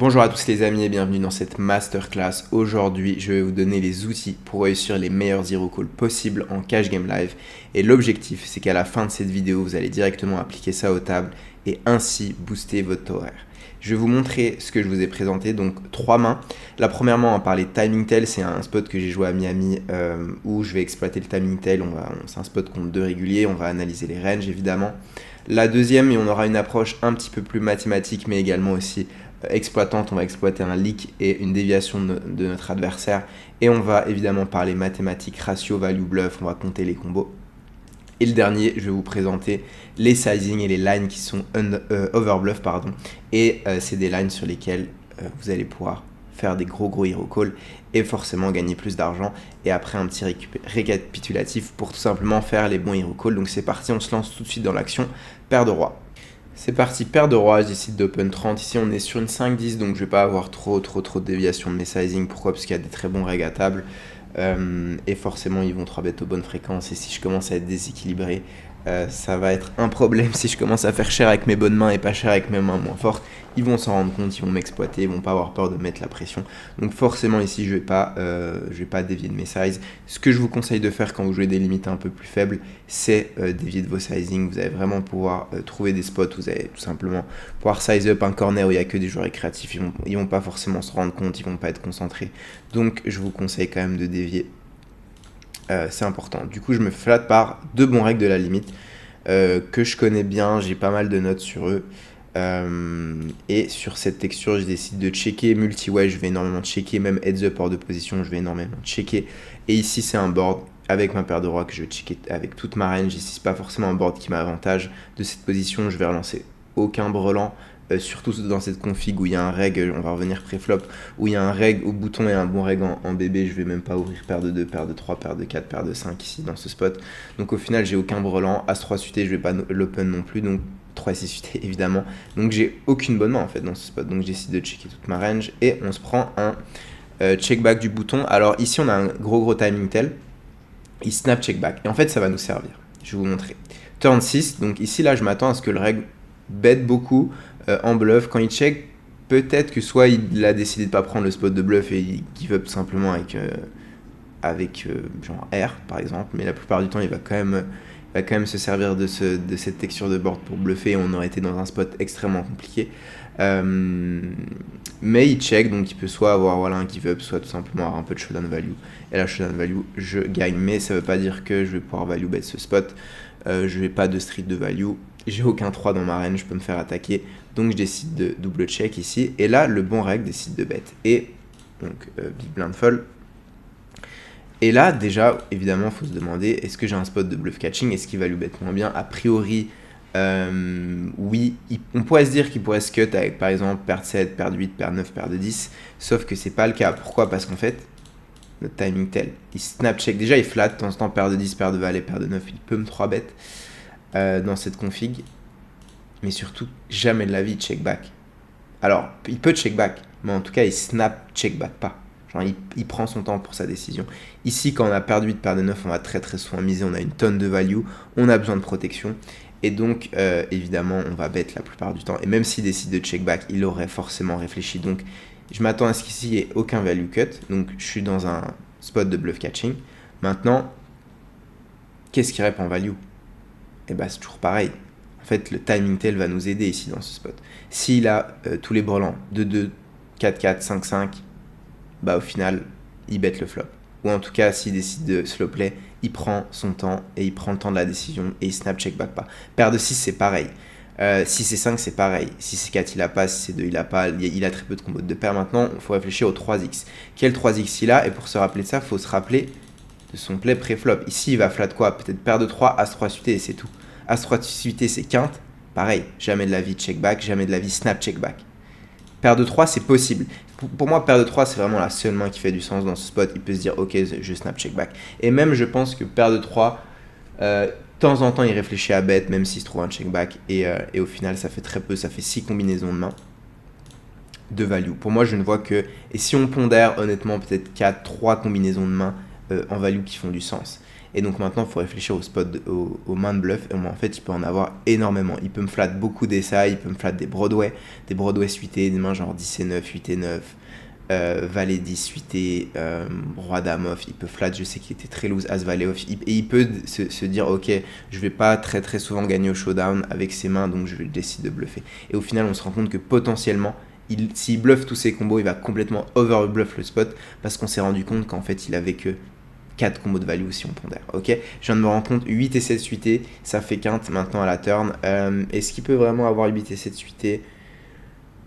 Bonjour à tous les amis et bienvenue dans cette masterclass. Aujourd'hui, je vais vous donner les outils pour réussir les meilleurs hero calls possibles en cash game live. Et l'objectif, c'est qu'à la fin de cette vidéo, vous allez directement appliquer ça aux tables et ainsi booster votre taux horaire. Je vais vous montrer ce que je vous ai présenté, donc 3 mains. La premièrement, on va parler de Timing Tail, c'est un spot que j'ai joué à Miami où je vais exploiter le Timing Tail. C'est un spot contre 2 réguliers, on va analyser les ranges évidemment. La deuxième, et on aura une approche un petit peu plus mathématique, mais également aussi exploitante, on va exploiter un leak et une déviation de notre adversaire et on va évidemment parler mathématiques, ratio, value, bluff, on va compter les combos. Et le dernier, je vais vous présenter les sizing et les lines qui sont overbluff, et c'est des lines sur lesquelles vous allez pouvoir faire des gros hero calls et forcément gagner plus d'argent. Et après un petit récapitulatif pour tout simplement faire les bons hero calls. Donc c'est parti, on se lance tout de suite dans l'action. Paire de roi. C'est parti, paire de roi, je décide d'open 30. Ici, on est sur une 5-10, donc je vais pas avoir trop de déviation de mes sizing. Pourquoi? Parce qu'il y a des très bons règles à table. Et forcément, ils vont 3 bêtes aux bonnes fréquences. Et si je commence à être déséquilibré, ça va être un problème. Si je commence à faire cher avec mes bonnes mains et pas cher avec mes mains moins fortes, ils vont s'en rendre compte, ils vont m'exploiter, ils vont pas avoir peur de mettre la pression. Donc forcément ici, je vais pas dévier de mes sizes. Ce que je vous conseille de faire quand vous jouez des limites un peu plus faibles, c'est dévier de vos sizing. Vous allez vraiment pouvoir trouver des spots où vous allez tout simplement pouvoir size up un corner où il y a que des joueurs récréatifs. Ils vont pas forcément se rendre compte, ils vont pas être concentrés. Donc je vous conseille quand même de dévier. C'est important. Du coup, je me flatte par 2 bons règles de la limite que je connais bien. J'ai pas mal de notes sur eux. Et sur cette texture, je décide de checker multi-way. Je vais énormément checker, même heads up hors de position. Je vais énormément checker. Et ici, c'est un board avec ma paire de rois que je vais checker avec toute ma range. Ici, c'est pas forcément un board qui m'avantage de cette position. Je vais relancer aucun brelan. Surtout dans cette config où il y a un reg, on va revenir pré-flop, où il y a un reg au bouton et un bon reg en bébé, je vais même pas ouvrir paire de 2, paire de 3, paire de 4, paire de 5 ici dans ce spot. Donc au final, j'ai aucun brelan, As-3 suité, je vais pas l'open non plus, donc 3-6 suité évidemment. Donc j'ai aucune bonne main en fait dans ce spot, donc j'essaie de checker toute ma range et on se prend un check back du bouton. Alors ici, on a un gros timing tail, il snap check back et en fait, ça va nous servir. Je vais vous montrer. Turn 6, donc ici là, je m'attends à ce que le reg bet beaucoup en bluff. Quand il check, peut-être que soit il a décidé de pas prendre le spot de bluff et il give up tout simplement avec genre R par exemple, mais la plupart du temps il va quand même se servir de cette texture de board pour bluffer et on aurait été dans un spot extrêmement compliqué. Mais il check, donc il peut soit avoir un give up, soit tout simplement avoir un peu de showdown value. Et la showdown value, je gagne, mais ça veut pas dire que je vais pouvoir value bet ce spot. Je n'ai pas de street de value, j'ai aucun 3 dans ma range, je peux me faire attaquer, donc je décide de double check ici, et là le bon reg décide de bet, et donc big blind fold. Et là déjà évidemment il faut se demander, est-ce que j'ai un spot de bluff catching, est-ce qu'il value bet moins bien? A priori oui, on pourrait se dire qu'il pourrait se cut avec par exemple paire de 7, paire de 8, paire de 9, paire de 10, sauf que c'est pas le cas. Pourquoi? Parce qu'en fait notre timing tel, il snap check, déjà il flatte, de temps en temps paire de 10, paire de valet, paire de 9, il peut me 3 bet dans cette config, mais surtout jamais de la vie check back. Alors il peut check back, mais en tout cas il snap check back pas, genre il prend son temps pour sa décision. Ici quand on a paire de 8, paire de 9, on va très souvent miser, on a une tonne de value, on a besoin de protection, et donc évidemment on va bet la plupart du temps, et même s'il décide de check back, il aurait forcément réfléchi. Donc je m'attends à ce qu'ici il n'y ait aucun value cut, donc je suis dans un spot de bluff catching. Maintenant, qu'est-ce qui répond en value? Et bah c'est toujours pareil. En fait, le timing tail va nous aider ici dans ce spot. S'il a tous les brelans 2-2, 4-4, 5-5, bah au final, il bet le flop. Ou en tout cas, s'il décide de slow play, il prend son temps et il prend le temps de la décision et il snap check back pas. Paire de 6, c'est pareil. Si c'est 5, c'est pareil. Si c'est 4, il a pas. Si c'est 2, il a pas. Il a très peu de combos de paire. Maintenant, il faut réfléchir au 3x. Quel 3x il a? Et pour se rappeler de ça, il faut se rappeler de son play pré-flop. Ici, il va flat quoi? Peut-être paire de 3, As-3 suité et c'est tout. As-3 suité, c'est quinte. Pareil, jamais de la vie check back, jamais de la vie snap check back. Paire de 3, c'est possible. Pour moi, paire de 3, c'est vraiment la seule main qui fait du sens dans ce spot. Il peut se dire, ok, je snap check back. Et même, je pense que paire de 3, de temps en temps, il réfléchit à bet, même s'il se trouve un check back. Et au final, ça fait très peu. Ça fait 6 combinaisons de mains de value. Pour moi, je ne vois que... Et si on pondère, honnêtement, peut-être 4, 3 combinaisons de mains en value qui font du sens. Et donc maintenant, il faut réfléchir au spot, aux mains de bluff. Et en fait, il peut en avoir énormément. Il peut me flat beaucoup d'essais, il peut me flat des Broadway suités, des mains genre 10 et 9, 8 et 9. Valet 10 suité, roi dame off, il peut flat, je sais qu'il était très loose, as valet off, et il peut se dire ok, je vais pas très très souvent gagner au showdown avec ses mains, donc je décide de bluffer. Et au final on se rend compte que potentiellement, s'il bluffe tous ses combos, il va complètement overbluff le spot, parce qu'on s'est rendu compte qu'en fait il avait que 4 combos de value si on pondère, ok. Je viens de me rendre compte, 8 et 7 suités, ça fait quinte maintenant à la turn. Est-ce qu'il peut vraiment avoir 8 et 7 suités?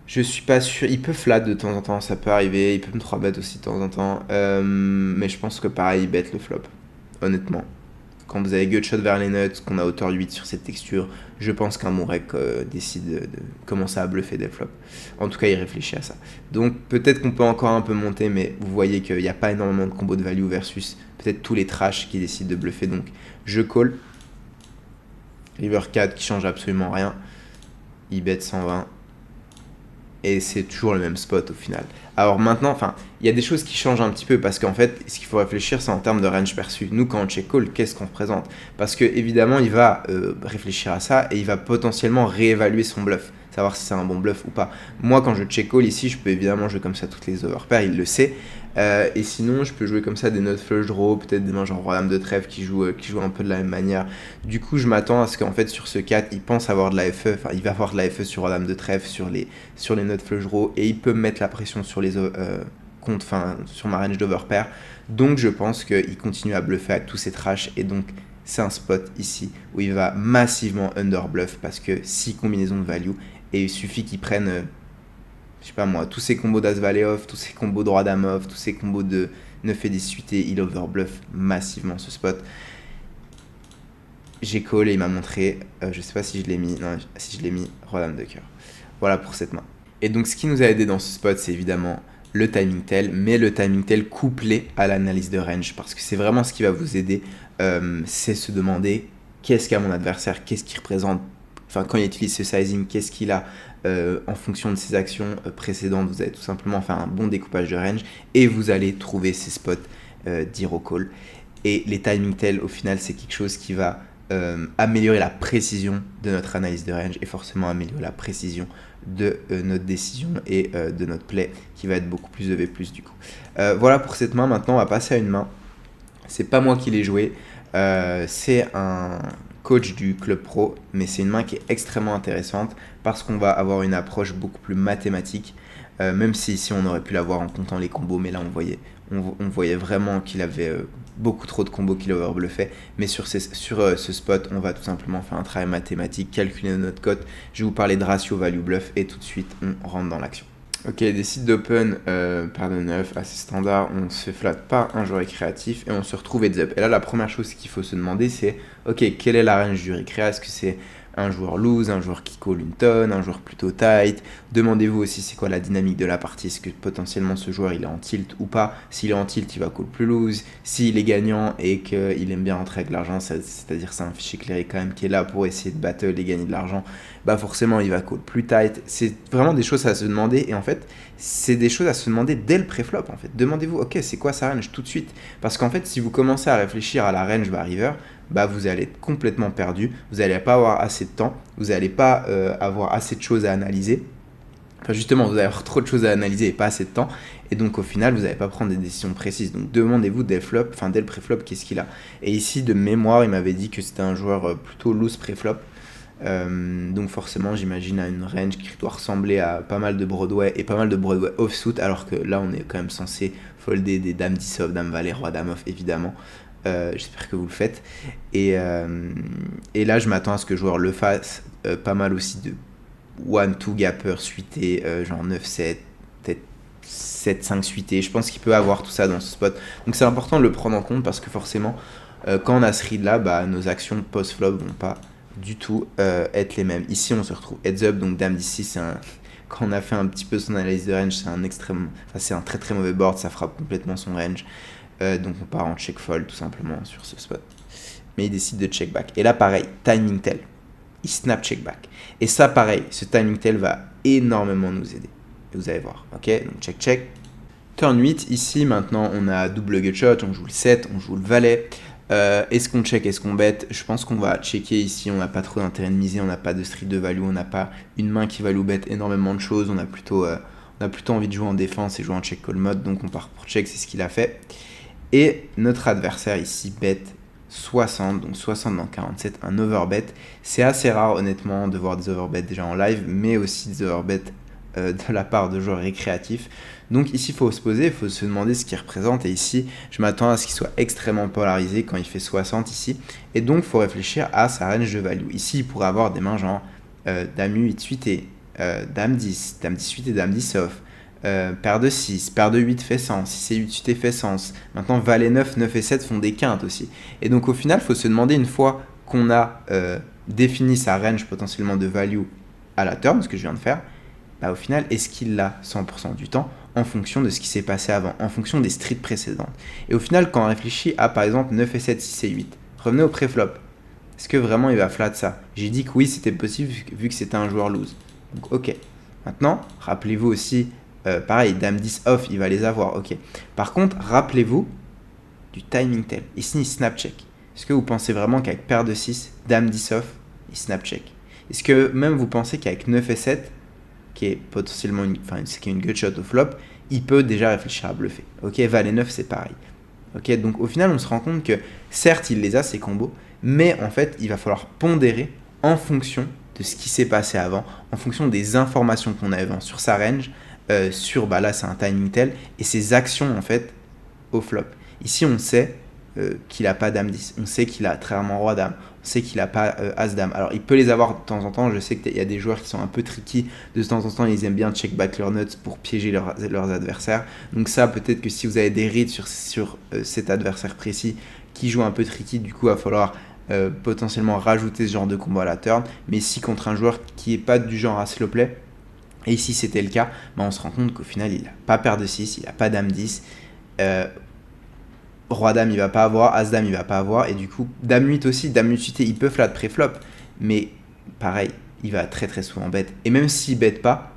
Je suis pas sûr. Il peut flat de temps en temps, ça peut arriver. Il peut me 3-bet aussi de temps en temps. Mais je pense que pareil, il bet le flop. Honnêtement. Quand vous avez gutshot vers les nuts, qu'on a hauteur 8 sur cette texture, je pense qu'un Mourek décide de commencer à bluffer des flops. En tout cas, il réfléchit à ça. Donc peut-être qu'on peut encore un peu monter, mais vous voyez qu'il n'y a pas énormément de combos de value versus peut-être tous les trash qui décident de bluffer. Donc je call. River 4 qui change absolument rien. Il bet 120. Et c'est toujours le même spot au final. Alors maintenant, il y a des choses qui changent un petit peu parce qu'en fait, ce qu'il faut réfléchir, c'est en termes de range perçu. Nous, quand on check call, qu'est-ce qu'on représente? Parce que évidemment, il va réfléchir à ça et il va potentiellement réévaluer son bluff, savoir si c'est un bon bluff ou pas. Moi, quand je check call ici, je peux évidemment jouer comme ça toutes les overpairs, il le sait. Et sinon, je peux jouer comme ça des notes flush draw, peut-être des mains genre roi dame de trèfle qui jouent un peu de la même manière. Du coup, je m'attends à ce qu'en fait sur ce 4, il pense avoir de la FE, il va avoir de la FE sur roi dame de trèfle, sur les notes flush draw, et il peut me mettre la pression sur les comptes, sur ma range d'overpair. Donc je pense qu'il continue à bluffer avec tous ses trash, et donc c'est un spot ici où il va massivement underbluff parce que 6 combinaisons de value, et il suffit qu'il prenne je sais pas moi, tous ces combos d'As Valet off, tous ces combos de Roi Dame off, tous ces combos de 9 et 10 suités, il overbluff massivement ce spot. J'ai call et il m'a montré, je sais pas si je l'ai mis, non, si je l'ai mis, Roi Dame de cœur. Voilà pour cette main. Et donc ce qui nous a aidé dans ce spot, c'est évidemment le timing tell, mais le timing tell couplé à l'analyse de range, parce que c'est vraiment ce qui va vous aider, c'est se demander qu'est-ce qu'a mon adversaire, qu'est-ce qu'il représente, quand il utilise ce sizing, qu'est-ce qu'il a en fonction de ses actions précédentes. Vous allez tout simplement faire un bon découpage de range et vous allez trouver ces spots d'hero call. Et les timing tell, au final, c'est quelque chose qui va améliorer la précision de notre analyse de range et forcément améliorer la précision de notre décision et de notre play qui va être beaucoup plus EV+, du coup. Voilà pour cette main. Maintenant, on va passer à une main. C'est pas moi qui l'ai joué. C'est un coach du club pro, mais c'est une main qui est extrêmement intéressante parce qu'on va avoir une approche beaucoup plus mathématique, même si ici on aurait pu l'avoir en comptant les combos, mais là on voyait vraiment qu'il avait beaucoup trop de combos qu'il overbluffait, mais sur ce spot on va tout simplement faire un travail mathématique, calculer notre cote. Je vais vous parler de ratio value bluff et tout de suite on rentre dans l'action. Ok, décide d'open paire de 9, assez standard, on se flatte par un joueur récréatif et on se retrouve heads up. Et là, la première chose qu'il faut se demander, c'est ok, quelle est la range du récré? Est-ce que c'est un joueur loose, un joueur qui call une tonne, un joueur plutôt tight? Demandez-vous aussi c'est quoi la dynamique de la partie. Est-ce que potentiellement ce joueur il est en tilt ou pas? S'il est en tilt, il va call plus loose. S'il est gagnant et qu'il aime bien rentrer avec l'argent, c'est-à-dire c'est un fichier clairé quand même qui est là pour essayer de battle et gagner de l'argent, bah forcément il va call plus tight. C'est vraiment des choses à se demander et en fait c'est des choses à se demander dès le pré-flop en fait. Demandez-vous ok c'est quoi sa range tout de suite, parce qu'en fait si vous commencez à réfléchir à la range by river, bah vous allez être complètement perdu, vous n'allez pas avoir assez de temps, vous n'allez pas avoir assez de choses à analyser. Enfin justement, vous allez avoir trop de choses à analyser et pas assez de temps, et donc au final, vous n'allez pas prendre des décisions précises. Donc demandez-vous dès le pré-flop, qu'est-ce qu'il a. Et ici, de mémoire, il m'avait dit que c'était un joueur plutôt loose pré-flop. Donc forcément, j'imagine à une range qui doit ressembler à pas mal de Broadway et pas mal de Broadway offsuit, alors que là, on est quand même censé folder des dames 10 off, dame valet, roi dame off, évidemment. J'espère que vous le faites. Et là, je m'attends à ce que le joueur le fasse. Pas mal aussi de 1-2 gapper suité, genre 9-7, peut-être 7-5 suité. Je pense qu'il peut avoir tout ça dans ce spot. Donc c'est important de le prendre en compte parce que forcément, quand on a ce read là, bah, nos actions post-flop vont pas du tout être les mêmes. Ici, on se retrouve heads up, donc dame d'ici, quand on a fait un petit peu son analyse de range, c'est un très très mauvais board, ça frappe complètement son range. Donc on part en check fold tout simplement sur ce spot. Mais il décide de check back. Et là pareil, timing tell. Il snap check back. Et ça pareil, ce timing tell va énormément nous aider. Et vous allez voir. Ok, donc check check. Turn 8, ici maintenant on a double gutshot, on joue le 7, on joue le valet. Est-ce qu'on check, est-ce qu'on bet? Je pense qu'on va checker ici, on n'a pas trop d'intérêt de miser, on n'a pas de street de value, on n'a pas une main qui value bet énormément de choses, on a plutôt envie de jouer en défense et jouer en check call mode, donc on part pour check, c'est ce qu'il a fait. Et notre adversaire ici bet 60, donc 60 dans 47, un overbet. C'est assez rare honnêtement de voir des overbets déjà en live, mais aussi des overbets de la part de joueurs récréatifs. Donc ici il faut se poser, il faut se demander ce qu'il représente, et ici je m'attends à ce qu'il soit extrêmement polarisé quand il fait 60 ici, et donc il faut réfléchir à sa range de value. Ici il pourrait avoir des mains genre Dame 8 suité, Dame 10, Dame 10 suité, Dame 10 off, paire de 6, paire de 8 fait sens, 6 et 8 suité fait sens, maintenant Valet 9, 9 et 7 font des quintes aussi, et donc au final il faut se demander une fois qu'on a défini sa range potentiellement de value à la turn, ce que je viens de faire, bah, au final est-ce qu'il l'a 100% du temps en fonction de ce qui s'est passé avant, en fonction des streets précédentes. Et au final, quand on réfléchit à, par exemple, 9 et 7, 6 et 8, revenez au pré-flop. Est-ce que vraiment il va flat ça? J'ai dit que oui, c'était possible vu que c'était un joueur lose. Donc, ok. Maintenant, rappelez-vous aussi, pareil, Dame 10 off, il va les avoir, ok. Par contre, rappelez-vous du timing tell. Ici, il snap check. Est-ce que vous pensez vraiment qu'avec paire de 6, Dame 10 off, il snap check? Est-ce que même vous pensez qu'avec 9 et 7, qui est potentiellement une gut shot au flop, il peut déjà réfléchir à bluffer. Ok, Valet 9 c'est pareil. Ok, donc au final on se rend compte que certes il les a ces combos, mais en fait il va falloir pondérer en fonction de ce qui s'est passé avant, en fonction des informations qu'on a avant sur sa range, là c'est un timing tell, et ses actions en fait au flop. Ici on sait qu'il n'a pas Dame 10, on sait qu'il a très rarement Roi Dame, on sait qu'il n'a pas As-Dame. Alors il peut les avoir de temps en temps, je sais qu'il y a des joueurs qui sont un peu tricky, de temps en temps ils aiment bien check back leurs nuts pour piéger leurs adversaires. Donc ça peut-être que si vous avez des reads sur cet adversaire précis qui joue un peu tricky, du coup il va falloir potentiellement rajouter ce genre de combo à la turn. Mais si contre un joueur qui n'est pas du genre à slow play, et ici c'était le cas, on se rend compte qu'au final il n'a pas paire de 6, il n'a pas Dame 10, Roi Dame il va pas avoir, As Dame il va pas avoir, et du coup Dame 8 aussi, Dame 8 suité il peut flat pré-flop, mais pareil, il va très très souvent bet, et même s'il bet pas,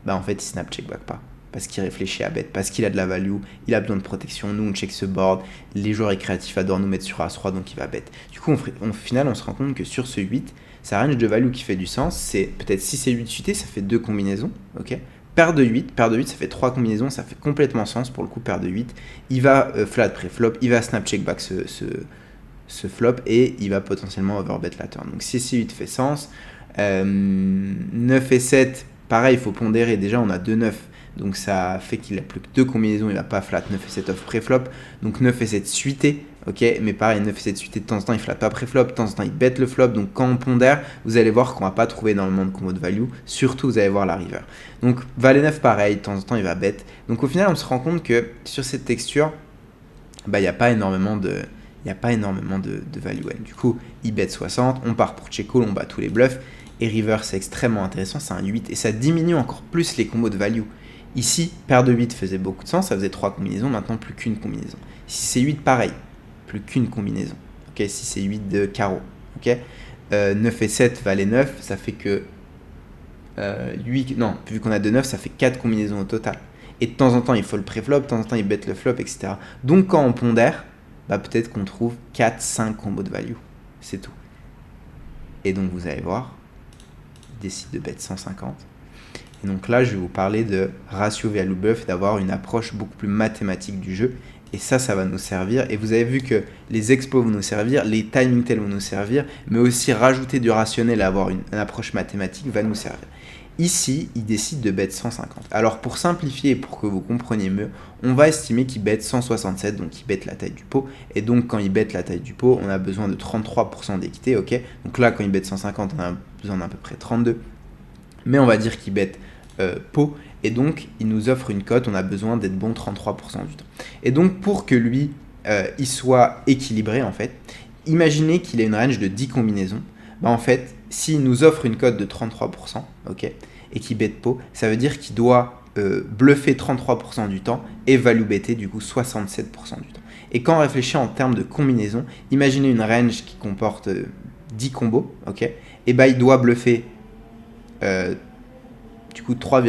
bah en fait il snap check back pas, parce qu'il réfléchit à bet, parce qu'il a de la value, il a besoin de protection, nous on check ce board, les joueurs récréatifs adorent nous mettre sur As-Roi donc il va bet. Du coup au final on se rend compte que sur ce 8, sa range de value qui fait du sens, c'est peut-être 6 et 8 suité, ça fait 2 combinaisons, ok. Paire de 8, ça fait 3 combinaisons, ça fait complètement sens pour le coup, paire de 8. Il va flat pré-flop, il va snap check back ce flop et il va potentiellement overbet la turn. Donc 6 et 8 fait sens. 9 et 7, pareil, il faut pondérer. Déjà, on a 2 9, donc ça fait qu'il a plus que 2 combinaisons, il va pas flat 9 et 7 off pré-flop. Donc 9 et 7 suité. Ok, mais pareil, 9 et 7 suité, de temps en temps, il flatte pas pré-flop, de temps en temps, il bet le flop. Donc, quand on pondère, vous allez voir qu'on va pas trouver énormément de combos de value. Surtout, vous allez voir la river. Donc, Valet 9, pareil, de temps en temps, il va bet. Donc, au final, on se rend compte que sur cette texture, il n'y a pas énormément de value. Du coup, il bet 60, on part pour check call, on bat tous les bluffs. Et river, c'est extrêmement intéressant, c'est un 8. Et ça diminue encore plus les combos de value. Ici, paire de 8 faisait beaucoup de sens, ça faisait 3 combinaisons, maintenant plus qu'une combinaison. Si c'est 8, pareil. Plus qu'une combinaison. Ok, si c'est 8 de carreau. Ok, 9 et 7, Valet 9, ça fait que 8. Non, vu qu'on a 2 9, ça fait 4 combinaisons au total. Et de temps en temps, il faut le pré-flop, de temps en temps, il bet le flop, etc. Donc, quand on pondère, peut-être qu'on trouve 4-5 combos de value. C'est tout. Et donc, vous allez voir, il décide de bet 150. Et donc là, je vais vous parler de ratio value bluff et d'avoir une approche beaucoup plus mathématique du jeu. Et ça va nous servir. Et vous avez vu que les expos vont nous servir, les timing tells vont nous servir, mais aussi rajouter du rationnel et avoir une approche mathématique va nous servir. Ici, il décide de bet 150. Alors pour simplifier et pour que vous compreniez mieux, on va estimer qu'il bet 167, donc il bet la taille du pot. Et donc quand il bet la taille du pot, on a besoin de 33% d'équité, ok. Donc là, quand il bet 150, on a besoin d'à peu près 32. Mais on va dire qu'il bet pot. Et donc, il nous offre une cote, on a besoin d'être bon 33% du temps. Et donc, pour que lui, il soit équilibré, en fait, imaginez qu'il ait une range de 10 combinaisons. En fait, s'il nous offre une cote de 33%, ok, et qu'il bet pot, ça veut dire qu'il doit bluffer 33% du temps et value better, du coup, 67% du temps. Et quand on réfléchit en termes de combinaisons, imaginez une range qui comporte 10 combos, ok, et il doit bluffer du coup 3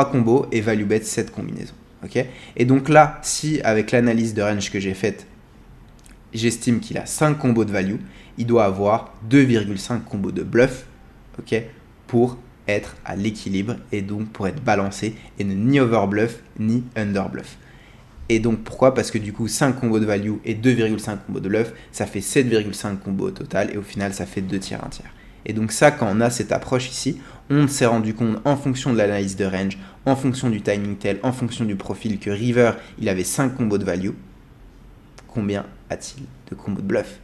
combos et value bet 7 combinaisons. Okay, et donc là, si avec l'analyse de range que j'ai faite, j'estime qu'il a 5 combos de value, il doit avoir 2,5 combos de bluff, ok, pour être à l'équilibre et donc pour être balancé et ne ni overbluff ni underbluff. Et donc pourquoi? Parce que du coup 5 combos de value et 2,5 combos de bluff, ça fait 7,5 combos au total et au final ça fait 2 tiers, 1 tiers. Et donc ça, quand on a cette approche ici, on s'est rendu compte en fonction de l'analyse de range, en fonction du timing tell, en fonction du profil que River, il avait 5 combos de value. Combien a-t-il de combos de bluff?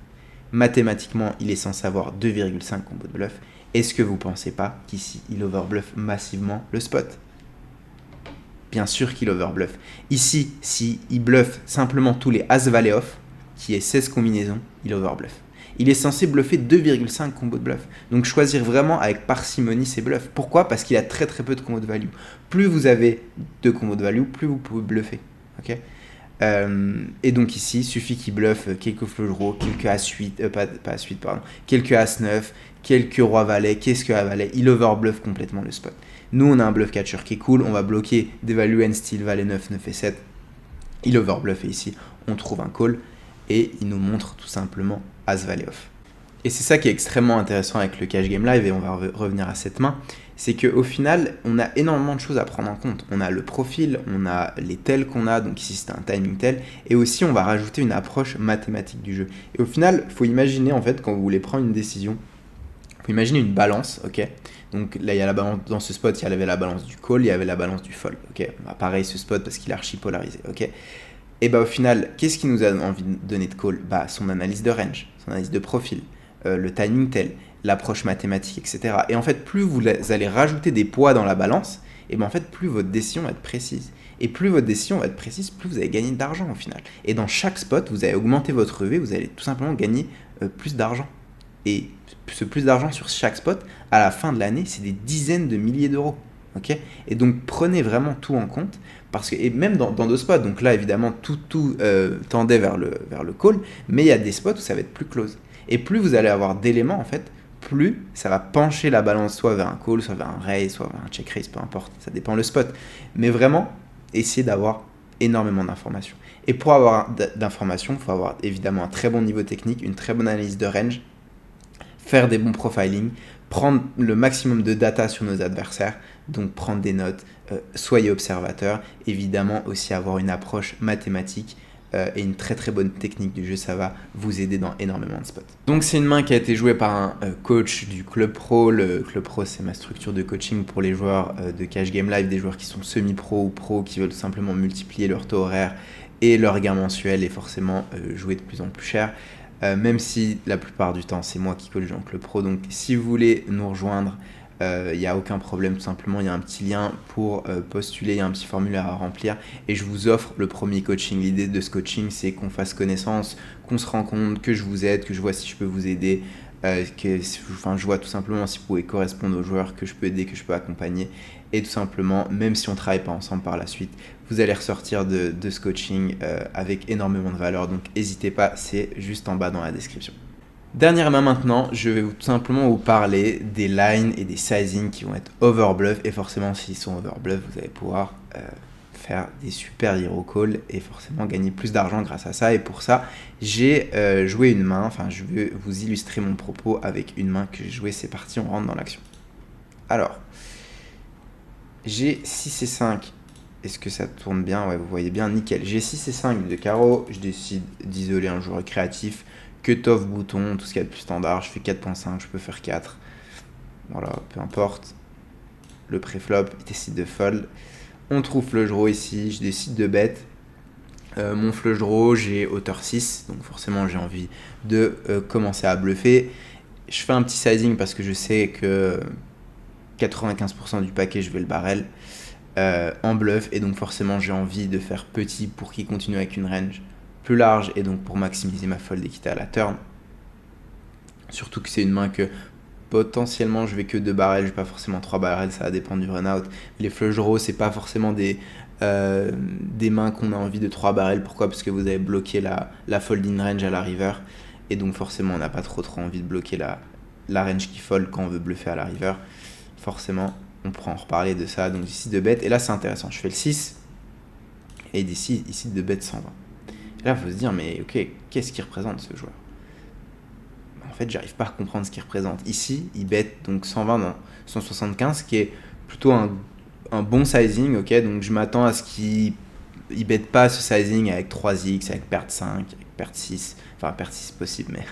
Mathématiquement, il est censé avoir 2,5 combos de bluff. Est-ce que vous ne pensez pas qu'ici, il overbluff massivement le spot? Bien sûr qu'il overbluff. Ici, s'il bluffe simplement tous les As-Valet off, qui est 16 combinaisons, il overbluff. Il est censé bluffer 2,5 combos de bluff. Donc choisir vraiment avec parcimonie ses bluffs. Pourquoi? Parce qu'il a très très peu de combos de value. Plus vous avez de combos de value, plus vous pouvez bluffer. Okay, et donc ici, il suffit qu'il bluffe quelques flush-draws, quelques As-8, pas As-8, pardon, quelques As-9, quelques Roi-Valet, qu'est-ce que A-Valet? Il overbluff complètement le spot. Nous, on a un bluff catcher qui est cool, on va bloquer des values and style Valet 9, 9 et 7. Il overbluff et ici, on trouve un call et il nous montre tout simplement As-Valet off. Et c'est ça qui est extrêmement intéressant avec le cash game live et on va revenir à cette main. C'est qu'au final, on a énormément de choses à prendre en compte. On a le profil, on a les tells qu'on a, donc ici c'est un timing tell, et aussi on va rajouter une approche mathématique du jeu. Et au final, il faut imaginer en fait, quand vous voulez prendre une décision, il faut imaginer une balance, ok? Donc là, il y a la balance, dans ce spot, il y avait la balance du call, il y avait la balance du fold, ok? Bah, pareil ce spot parce qu'il est archi polarisé, ok? Et bah au final, qu'est-ce qui nous a envie de donner de call? Bah son analyse de range, son analyse de profil, le timing tell, l'approche mathématique, etc. Et en fait, plus vous allez rajouter des poids dans la balance, et ben en fait, plus votre décision va être précise. Et plus votre décision va être précise, plus vous allez gagner d'argent au final. Et dans chaque spot, vous allez augmenter votre EV, vous allez tout simplement gagner plus d'argent. Et ce plus d'argent sur chaque spot, à la fin de l'année, c'est des dizaines de milliers d'euros. Okay, et donc prenez vraiment tout en compte, parce que, et même dans deux spots, donc là évidemment tout tendait vers le call, mais il y a des spots où ça va être plus close. Et plus vous allez avoir d'éléments en fait, plus ça va pencher la balance soit vers un call, soit vers un raise, soit vers un check raise, peu importe, ça dépend le spot. Mais vraiment, essayez d'avoir énormément d'informations. Et pour avoir d'informations, il faut avoir évidemment un très bon niveau technique, une très bonne analyse de range, faire des bons profiling, prendre le maximum de data sur nos adversaires, donc prendre des notes, soyez observateur, évidemment aussi avoir une approche mathématique et une très très bonne technique du jeu, ça va vous aider dans énormément de spots. Donc c'est une main qui a été jouée par un coach du Club Pro. Le Club Pro, c'est ma structure de coaching pour les joueurs de Cash Game Live, des joueurs qui sont semi-pro ou pro, qui veulent tout simplement multiplier leur taux horaire et leur gain mensuel et forcément jouer de plus en plus cher. Même si la plupart du temps c'est moi qui coach dans le Club Pro, donc si vous voulez nous rejoindre, il n'y a aucun problème, tout simplement il y a un petit lien pour postuler, il y a un petit formulaire à remplir et je vous offre le premier coaching. L'idée de ce coaching, c'est qu'on fasse connaissance, qu'on se rencontre, que je vous aide, que je vois si je peux vous aider, je vois tout simplement si vous pouvez correspondre aux joueurs que je peux aider, que je peux accompagner, et tout simplement, même si on ne travaille pas ensemble par la suite, vous allez ressortir de ce coaching avec énormément de valeur, donc n'hésitez pas, c'est juste en bas dans la description. Dernière main maintenant, je vais tout simplement vous parler des lines et des sizing qui vont être overbluff, et forcément s'ils sont overbluff, vous allez pouvoir faire des super hero calls et forcément gagner plus d'argent grâce à ça. Et pour ça, j'ai joué une main, enfin je vais vous illustrer mon propos avec une main que j'ai jouée. C'est parti, on rentre dans l'action. Alors, j'ai 6 et 5. Est-ce que ça tourne bien? Ouais, vous voyez bien, nickel. J'ai 6 et 5 de carreau, je décide d'isoler un joueur créatif. Cut-off bouton, tout ce qu'il y a de plus standard, je fais 4.5, je peux faire 4. Voilà, peu importe. Le pré-flop, il décide de fold. On trouve flush draw ici, je décide de bet. Mon flush draw, j'ai hauteur 6, donc forcément j'ai envie de commencer à bluffer. Je fais un petit sizing parce que je sais que 95% du paquet, je vais le barrel en bluff, et donc forcément j'ai envie de faire petit pour qu'il continue avec une range plus large et donc pour maximiser ma fold équité à la turn. Surtout que c'est une main que potentiellement je vais que 2 barrels, je vais pas forcément 3 barrels, ça va dépendre du run out. Les flush draws, c'est pas forcément des mains qu'on a envie de 3 barrels. Pourquoi? Parce que vous avez bloqué la folding range à la river, et donc forcément on n'a pas trop envie de bloquer la range qui fold quand on veut bluffer à la river. Forcément on pourra en reparler de ça. Donc ici de bet, et là c'est intéressant, je fais le 6 et ici de bet 120. Là, il faut se dire, mais ok, qu'est-ce qu'il représente ce joueur? En fait, j'arrive pas à comprendre ce qu'il représente. Ici, il bet donc 120 dans 175, qui est plutôt un bon sizing, ok? Donc je m'attends à ce qu'il ne bête pas ce sizing avec 3x, avec perte 5, avec perte 6, enfin perte 6 possible, mais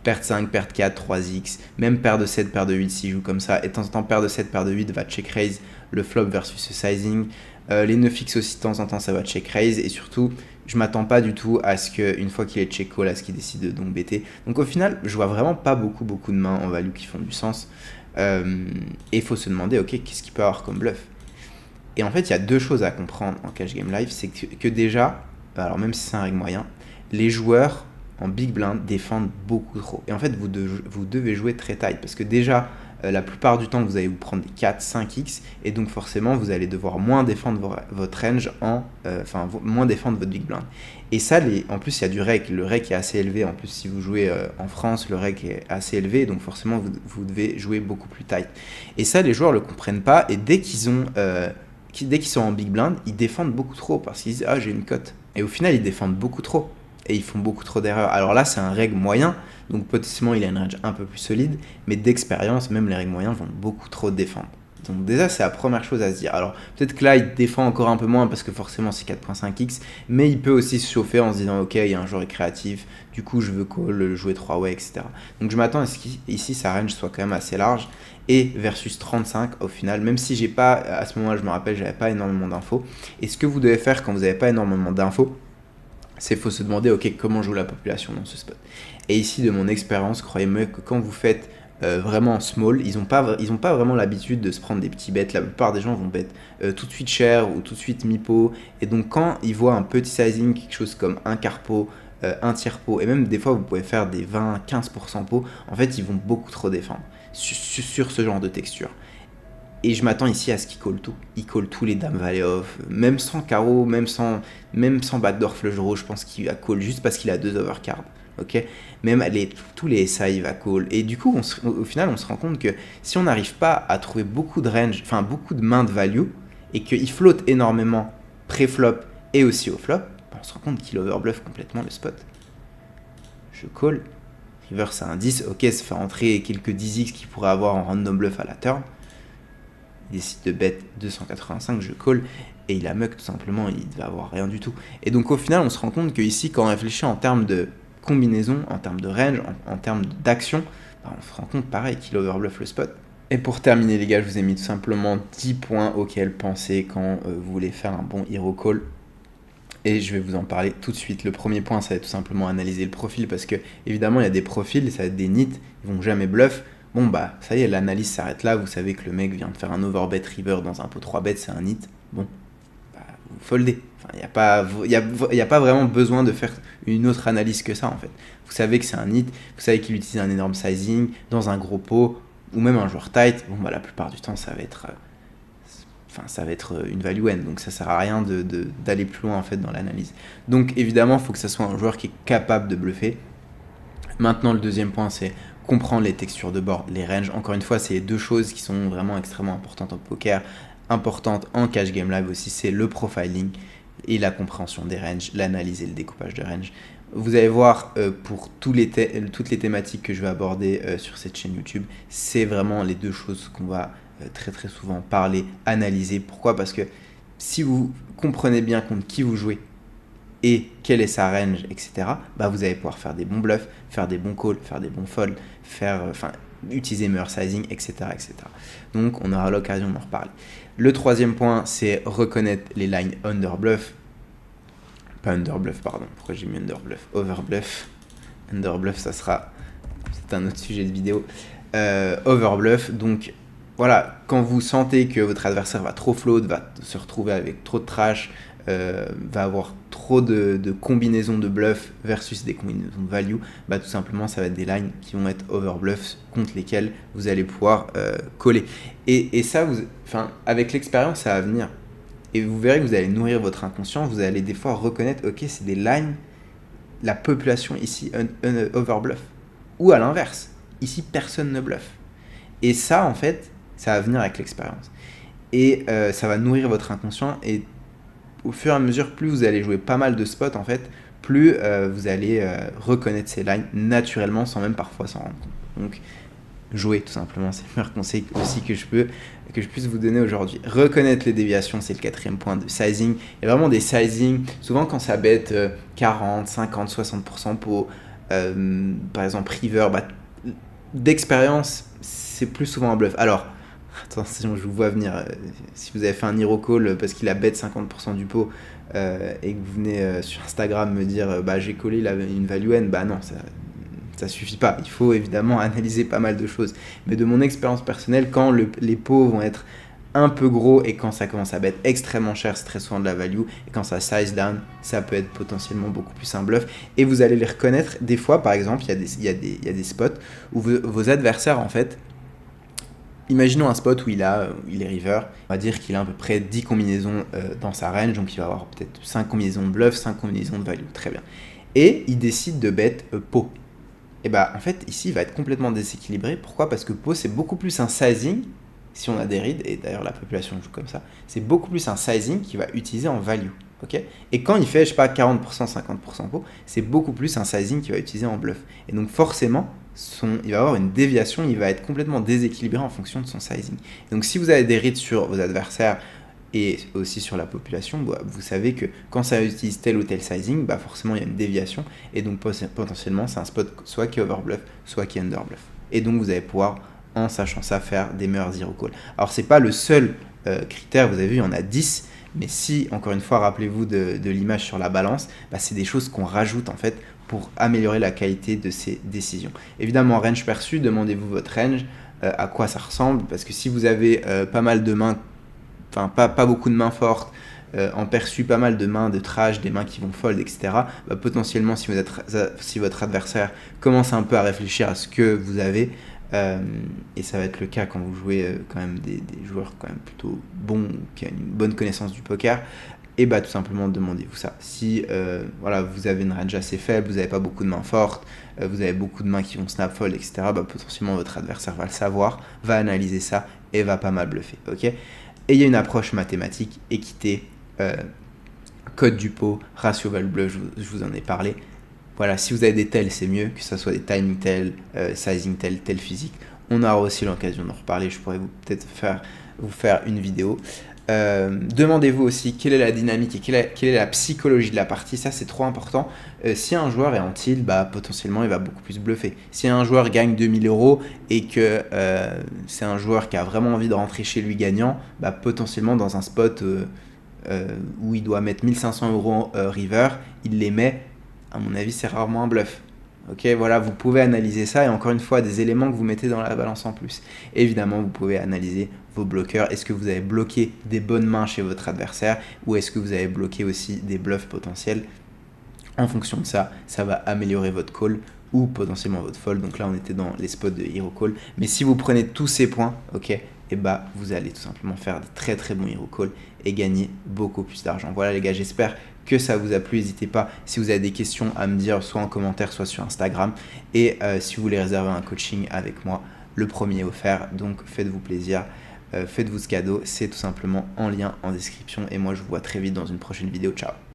perte 5, perte 4, 3x, même paire de 7, paire de 8 s'il joue comme ça, et de temps en temps paire de 7, paire de 8 va check raise le flop versus ce sizing. Les 9x aussi de temps en temps ça va check raise, et surtout je m'attends pas du tout à ce qu'une fois qu'il est check call, à ce qu'il décide de donc bêter. Donc au final je vois vraiment pas beaucoup de mains en value qui font du sens, et il faut se demander ok, qu'est-ce qu'il peut avoir comme bluff. Et en fait, il y a deux choses à comprendre en cash game live, c'est que déjà, alors même si c'est un reg moyen, les joueurs en big blind défendent beaucoup trop. Et en fait, vous devez jouer très tight, parce que déjà, la plupart du temps, vous allez vous prendre des 4, 5x, et donc forcément, vous allez devoir moins défendre votre range, moins défendre votre big blind. Et ça, en plus, il y a du rec, le rec est assez élevé, en plus, si vous jouez en France, le rec est assez élevé, donc forcément, vous devez jouer beaucoup plus tight. Et ça, les joueurs ne le comprennent pas, et dès qu'ils sont en big blind, ils défendent beaucoup trop parce qu'ils disent ah j'ai une cote. Et au final ils défendent beaucoup trop et ils font beaucoup trop d'erreurs. Alors là c'est un reg moyen, donc potentiellement il a une range un peu plus solide, mais d'expérience même les regs moyens vont beaucoup trop défendre. Donc déjà c'est la première chose à se dire. Alors peut-être que là il défend encore un peu moins parce que forcément c'est 4.5x, mais il peut aussi se chauffer en se disant ok il y a un joueur créatif, du coup je veux call, jouer 3 way, etc. Donc je m'attends à ce qu'ici sa range soit quand même assez large. Et versus 35 au final, même si j'ai pas, à ce moment-là je me rappelle, j'avais pas énormément d'infos. Et ce que vous devez faire quand vous n'avez pas énormément d'infos, c'est qu'il faut se demander ok comment joue la population dans ce spot. Et ici de mon expérience, croyez-moi que quand vous faites vraiment small, ils ont pas vraiment l'habitude de se prendre des petits bets. La plupart des gens vont bet tout de suite cher ou tout de suite mi-pot. Et donc quand ils voient un petit sizing, quelque chose comme un quart pot, un tiers pot, et même des fois vous pouvez faire des 20-15% pot, en fait ils vont beaucoup trop défendre sur ce genre de texture. Et je m'attends ici à ce qu'il call tout. Il call tous les dames valet off, même sans carreau, même sans backdoor flush draw, je pense qu'il va call juste parce qu'il a 2 overcards. Ok, même tous les SA il va call. Et du coup, au final, on se rend compte que si on n'arrive pas à trouver beaucoup de range, enfin beaucoup de mains de value, et qu'il flotte énormément pré-flop et aussi au flop, on se rend compte qu'il overbluff complètement le spot. Je call. River c'est un 10, ok, ça fait rentrer quelques 10x qu'il pourrait avoir en random bluff à la turn. Il décide de bet 285, je call, et il a mug tout simplement, il ne va avoir rien du tout. Et donc au final, on se rend compte qu'ici, quand on réfléchit en termes de combinaison, en termes de range, en termes d'action, on se rend compte pareil qu'il overbluff le spot. Et pour terminer les gars, je vous ai mis tout simplement 10 points auxquels penser quand vous voulez faire un bon hero call. Et je vais vous en parler tout de suite. Le premier point, ça va être tout simplement analyser le profil, parce que évidemment il y a des profils, ça va être des nits, ils vont jamais bluff. Bon bah ça y est, l'analyse s'arrête là, vous savez que le mec vient de faire un overbet river dans un pot 3 bet, c'est un nit. Bon, bah, vous foldez. Enfin, il n'y a pas vraiment besoin de faire une autre analyse que ça en fait. Vous savez que c'est un nit, vous savez qu'il utilise un énorme sizing dans un gros pot, ou même un joueur tight. Bon bah la plupart du temps ça va être une value end, donc ça sert à rien d'aller plus loin en fait dans l'analyse. Donc évidemment, il faut que ça soit un joueur qui est capable de bluffer. Maintenant, le deuxième point, c'est comprendre les textures de board, les ranges. Encore une fois, c'est les deux choses qui sont vraiment extrêmement importantes en poker, importantes en cash game live aussi, c'est le profiling et la compréhension des ranges, l'analyse et le découpage de range. Vous allez voir pour toutes les thématiques que je vais aborder sur cette chaîne YouTube, c'est vraiment les deux choses qu'on va très très souvent parler, analyser. Pourquoi? Parce que si vous comprenez bien contre qui vous jouez et quelle est sa range, etc., bah vous allez pouvoir faire des bons bluffs, faire des bons calls, faire des bons folds, utiliser meilleur sizing, etc., etc. Donc on aura l'occasion d'en reparler. Le troisième point, c'est reconnaître les lines underbluff. Pas underbluff, pardon. Pourquoi j'ai mis underbluff? Overbluff. Underbluff, c'est un autre sujet de vidéo. Overbluff, donc voilà, quand vous sentez que votre adversaire va trop float, va se retrouver avec trop de trash, va avoir trop de combinaisons de bluff versus des combinaisons de value, bah tout simplement ça va être des lines qui vont être overbluff contre lesquelles vous allez pouvoir coller. Et ça, avec l'expérience, ça va venir. Et vous verrez que vous allez nourrir votre inconscient, vous allez des fois reconnaître, ok, c'est des lines, la population ici overbluff. Ou à l'inverse, ici personne ne bluffe. Et ça, en fait, ça va venir avec l'expérience. Et ça va nourrir votre inconscient. Et au fur et à mesure, plus vous allez jouer pas mal de spots, en fait, plus vous allez reconnaître ces lines naturellement sans même parfois s'en rendre compte. Donc, jouer tout simplement, c'est le meilleur conseil aussi que je puisse vous donner aujourd'hui. Reconnaître les déviations, c'est le 4e point de sizing. Il y a vraiment des sizing, souvent quand ça bête 40, 50, 60% pour par exemple river, d'expérience, c'est plus souvent un bluff. Alors, attention, je vous vois venir, si vous avez fait un hero call parce qu'il a bet 50% du pot et que vous venez sur Instagram me dire j'ai collé une value N, non, ça suffit pas. Il faut évidemment analyser pas mal de choses. Mais de mon expérience personnelle, quand les pots vont être un peu gros et quand ça commence à être extrêmement cher, c'est très souvent de la value. Et quand ça size down, ça peut être potentiellement beaucoup plus un bluff. Et vous allez les reconnaître. Des fois, par exemple, il y a des spots où vos adversaires, en fait, imaginons un spot où il est river, on va dire qu'il a à peu près 10 combinaisons dans sa range, donc il va avoir peut-être 5 combinaisons de bluff, 5 combinaisons de value, très bien. Et il décide de bet pot. Et en fait, ici, il va être complètement déséquilibré. Pourquoi ? Parce que pot, c'est beaucoup plus un sizing, si on a des reads, et d'ailleurs la population joue comme ça, c'est beaucoup plus un sizing qu'il va utiliser en value. Okay, et quand il fait, 40%, 50% pot, c'est beaucoup plus un sizing qu'il va utiliser en bluff. Et donc forcément, il va avoir une déviation, il va être complètement déséquilibré en fonction de son sizing. Et donc si vous avez des reads sur vos adversaires et aussi sur la population, vous savez que quand ça utilise tel ou tel sizing, forcément il y a une déviation. Et donc potentiellement, c'est un spot soit qui est overbluff, soit qui est underbluff. Et donc vous allez pouvoir, en sachant ça, faire des meilleurs zero call. Alors c'est pas le seul critère, vous avez vu, il y en a 10. Mais si, encore une fois, rappelez-vous de l'image sur la balance, c'est des choses qu'on rajoute en fait pour améliorer la qualité de ces décisions. Évidemment, range perçu, demandez-vous votre range, à quoi ça ressemble, parce que si vous avez pas mal de mains, enfin pas beaucoup de mains fortes, en perçu pas mal de mains de trash, des mains qui vont fold, etc., potentiellement si votre adversaire commence un peu à réfléchir à ce que vous avez, et ça va être le cas quand vous jouez quand même des joueurs quand même plutôt bons, qui ont une bonne connaissance du poker, et tout simplement demandez-vous ça. Si vous avez une range assez faible, vous n'avez pas beaucoup de mains fortes, vous avez beaucoup de mains qui vont snap fold, etc., potentiellement votre adversaire va le savoir, va analyser ça et va pas mal bluffer. Okay, et il y a une approche mathématique, équité, code du pot, ratio value bluff, je vous en ai parlé. Voilà, si vous avez des tels, c'est mieux, que ce soit des timing tels, sizing tels physique. On aura aussi l'occasion d'en reparler, je pourrais peut-être vous faire une vidéo. Demandez-vous aussi quelle est la dynamique et quelle est la psychologie de la partie, ça c'est trop important. Si un joueur est en tilt, potentiellement il va beaucoup plus bluffer. Si un joueur gagne 2000 € et que c'est un joueur qui a vraiment envie de rentrer chez lui gagnant, potentiellement dans un spot où il doit mettre 1500 € river, il les met. À mon avis, c'est rarement un bluff. Ok, voilà, vous pouvez analyser ça et encore une fois, des éléments que vous mettez dans la balance en plus. Évidemment, vous pouvez analyser vos bloqueurs. Est-ce que vous avez bloqué des bonnes mains chez votre adversaire ou est-ce que vous avez bloqué aussi des bluffs potentiels? En fonction de ça, ça va améliorer votre call ou potentiellement votre fold. Donc là, on était dans les spots de hero call. Mais si vous prenez tous ces points, ok, et vous allez tout simplement faire des très très bons hero call et gagner beaucoup plus d'argent. Voilà les gars, j'espère que ça vous a plu. N'hésitez pas si vous avez des questions à me dire soit en commentaire soit sur Instagram. Et si vous voulez réserver un coaching avec moi, le premier est offert. Donc faites-vous plaisir, faites-vous ce cadeau. C'est tout simplement en lien en description. Et moi je vous vois très vite dans une prochaine vidéo. Ciao.